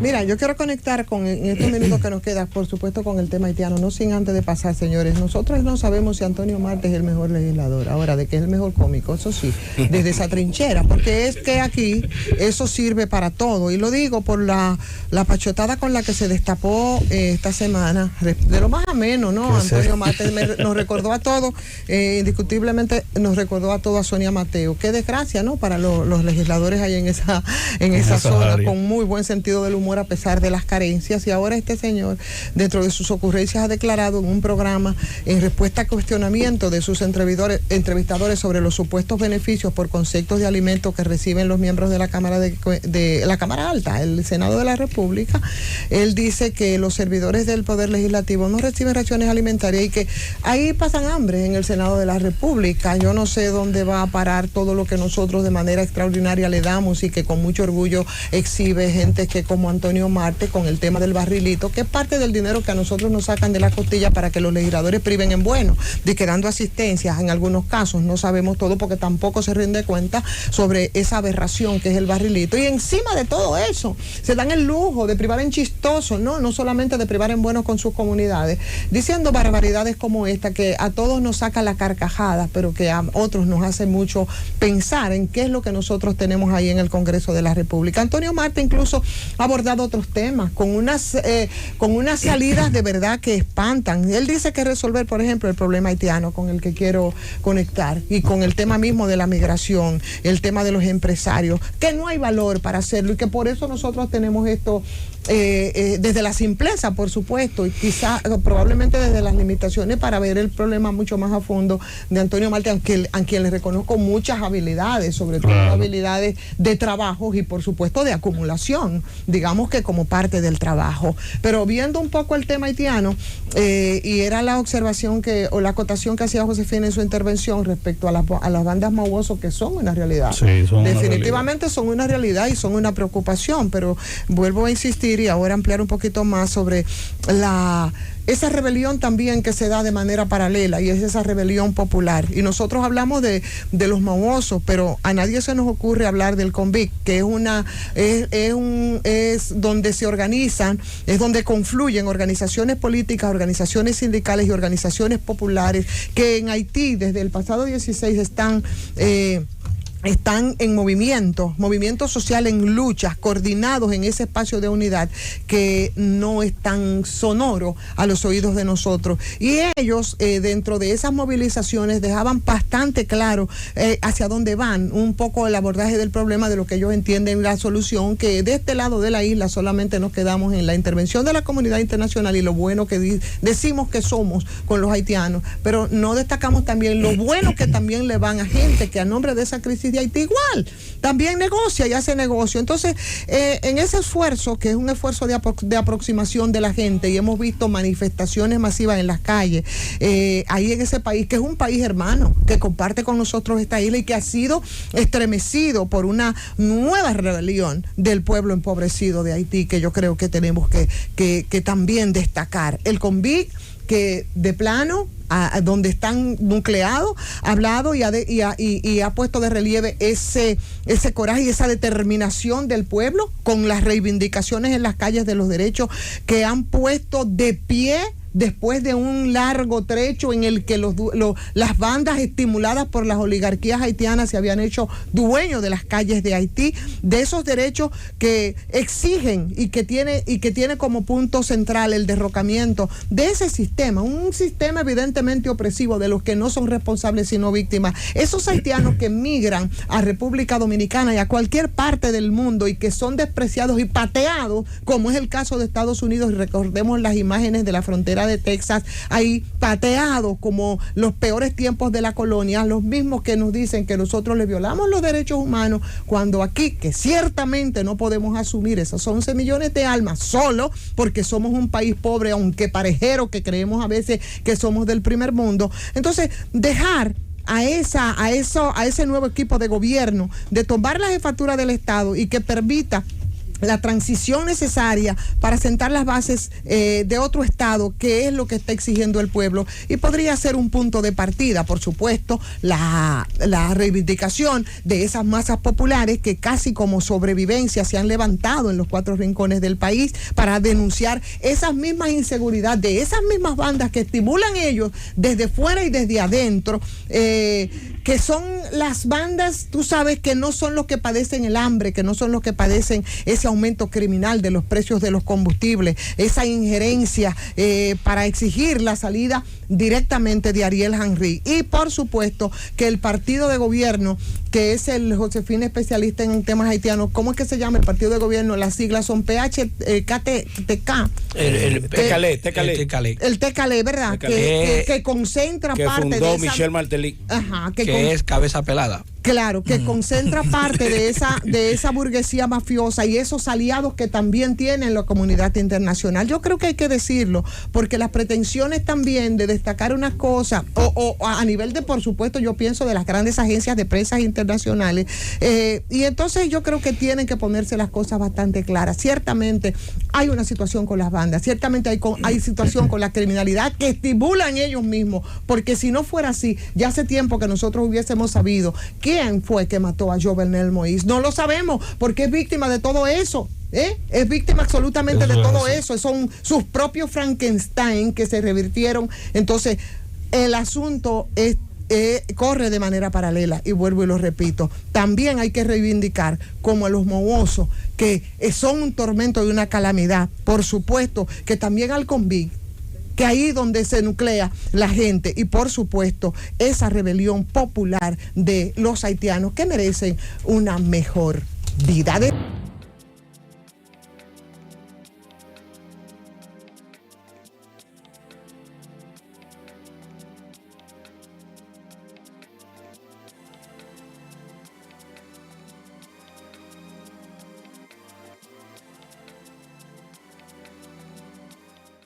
Mira, yo quiero conectar en estos minutos que nos queda, por supuesto, con el tema haitiano, no sin antes de pasar, señores. Nosotros no sabemos si Antonio Marte es el mejor legislador, ahora, de que es el mejor cómico, eso sí, desde esa trinchera, porque es que aquí eso sirve para todo. Y lo digo por la pachotada con la que se destapó esta semana, de lo más ameno, ¿no? Antonio Marte nos recordó a todos, indiscutiblemente nos recordó a todos a Sonia Mateo. Qué desgracia, ¿no? Para los legisladores ahí en esa zona, área, con muy buen sentido del humor a pesar de las carencias. Y ahora este señor, dentro de sus ocurrencias, ha declarado en un programa, en respuesta a cuestionamiento de sus entrevistadores sobre los supuestos beneficios por conceptos de alimentos que reciben los miembros de la Cámara de la Cámara Alta, el Senado de la República. Él dice que los servidores del Poder Legislativo no reciben raciones alimentarias y que ahí pasan hambre en el Senado de la República. Yo no sé dónde va a parar todo lo que nosotros de manera extraordinaria le damos y que con mucho orgullo exhibe gente que como Antonio Marte con el tema del barrilito, que es parte del dinero que a nosotros nos sacan de la costilla para que los legisladores priven en bueno, de que dando asistencias en algunos casos. No sabemos todo porque tampoco se rinde cuenta sobre esa aberración que es el barrilito. Y encima de todo eso, se dan el lujo de privar en chistoso, no solamente de privar en bueno con sus comunidades, diciendo barbaridades como esta que a todos nos saca la carcajada, pero que a otros nos hace mucho pensar en qué es lo que nosotros tenemos ahí en el Congreso de la República. Antonio Marte incluso ha abordado otros temas con unas salidas de verdad que espantan. Él dice que resolver, por ejemplo, el problema haitiano, con el que quiero conectar, y con el tema mismo de la migración, el tema de los empresarios, que no hay valor para hacerlo y que por eso nosotros tenemos esto desde la simpleza, por supuesto, y quizá probablemente desde las limitaciones, para ver el problema mucho más a fondo de Antonio Marte, a quien le reconozco muchas habilidades, sobre todo habilidades de trabajo y por supuesto de acumulación, digamos que como parte del trabajo. Pero viendo un poco el tema haitiano, y era la observación o la acotación que hacía Josefina en su intervención respecto a las bandas mauosos, que son una realidad. Sí, definitivamente son una realidad y son una preocupación, pero vuelvo a insistir y ahora ampliar un poquito más sobre esa rebelión también que se da de manera paralela, y es esa rebelión popular. Y nosotros hablamos de los mauosos, pero a nadie se nos ocurre hablar del CONVIC, que es donde se organizan, es donde confluyen organizaciones políticas, organizaciones sindicales y organizaciones populares que en Haití desde el pasado 16 están en movimiento social, en luchas, coordinados en ese espacio de unidad que no es tan sonoro a los oídos de nosotros. Y ellos, dentro de esas movilizaciones, dejaban bastante claro hacia dónde van, un poco el abordaje del problema, de lo que ellos entienden la solución, que de este lado de la isla solamente nos quedamos en la intervención de la comunidad internacional y lo bueno que decimos que somos con los haitianos, pero no destacamos también lo bueno que también le van a gente que a nombre de esa crisis de Haití igual también negocia y hace negocio. Entonces, en ese esfuerzo, que es un esfuerzo de aproximación de la gente, y hemos visto manifestaciones masivas en las calles, ahí en ese país, que es un país hermano, que comparte con nosotros esta isla y que ha sido estremecido por una nueva rebelión del pueblo empobrecido de Haití, que yo creo que tenemos que también destacar. El CONVIC, que de plano, donde están nucleados, ha hablado y ha puesto de relieve ese coraje y esa determinación del pueblo con las reivindicaciones en las calles de los derechos que han puesto de pie después de un largo trecho en el que las bandas estimuladas por las oligarquías haitianas se habían hecho dueños de las calles de Haití, de esos derechos que exigen y que tiene como punto central el derrocamiento de ese sistema, un sistema evidentemente opresivo de los que no son responsables sino víctimas. Esos haitianos que migran a República Dominicana y a cualquier parte del mundo y que son despreciados y pateados, como es el caso de Estados Unidos, y recordemos las imágenes de la frontera de Texas, ahí pateados como los peores tiempos de la colonia, los mismos que nos dicen que nosotros les violamos los derechos humanos, cuando aquí, que ciertamente no podemos asumir esos 11 millones de almas solo porque somos un país pobre, aunque parejero que creemos a veces que somos del primer mundo. Entonces, dejar a ese nuevo equipo de gobierno de tomar la jefatura del Estado y que permita la transición necesaria para sentar las bases de otro Estado, que es lo que está exigiendo el pueblo, y podría ser un punto de partida, por supuesto, la reivindicación de esas masas populares que casi como sobrevivencia se han levantado en los 4 rincones del país para denunciar esas mismas inseguridades de esas mismas bandas que estimulan ellos desde fuera y desde adentro, que son las bandas, tú sabes, que no son los que padecen el hambre, que no son los que padecen ese aumento criminal de los precios de los combustibles, esa injerencia para exigir la salida directamente de Ariel Henry. Y por supuesto que el partido de gobierno, que es el Josefina especialista en temas haitianos, ¿cómo es que se llama el partido de gobierno? Las siglas son PHTK. El TKL, ¿verdad? TKL. Que concentra que parte fundó de esa... Michel Martelly. Ajá, que es cabeza pelada. Claro, que concentra parte de esa burguesía mafiosa y esos aliados que también tiene la comunidad internacional. Yo creo que hay que decirlo, porque las pretensiones también de destacar unas cosas, o a nivel de, por supuesto, yo pienso de las grandes agencias de prensa internacionales, y entonces yo creo que tienen que ponerse las cosas bastante claras. Ciertamente hay una situación con las bandas, ciertamente hay situación con la criminalidad que estimulan ellos mismos, porque si no fuera así, ya hace tiempo que nosotros hubiésemos sabido quién fue que mató a Jovenel Moïse. No lo sabemos, porque es víctima de todo eso. Es víctima absolutamente de todo eso. Son sus propios Frankenstein que se revirtieron. Entonces, el asunto corre de manera paralela, y vuelvo y lo repito. También hay que reivindicar como a los mohosos, que son un tormento y una calamidad. Por supuesto que también al convict, que ahí donde se nuclea la gente, y por supuesto esa rebelión popular de los haitianos que merecen una mejor vida.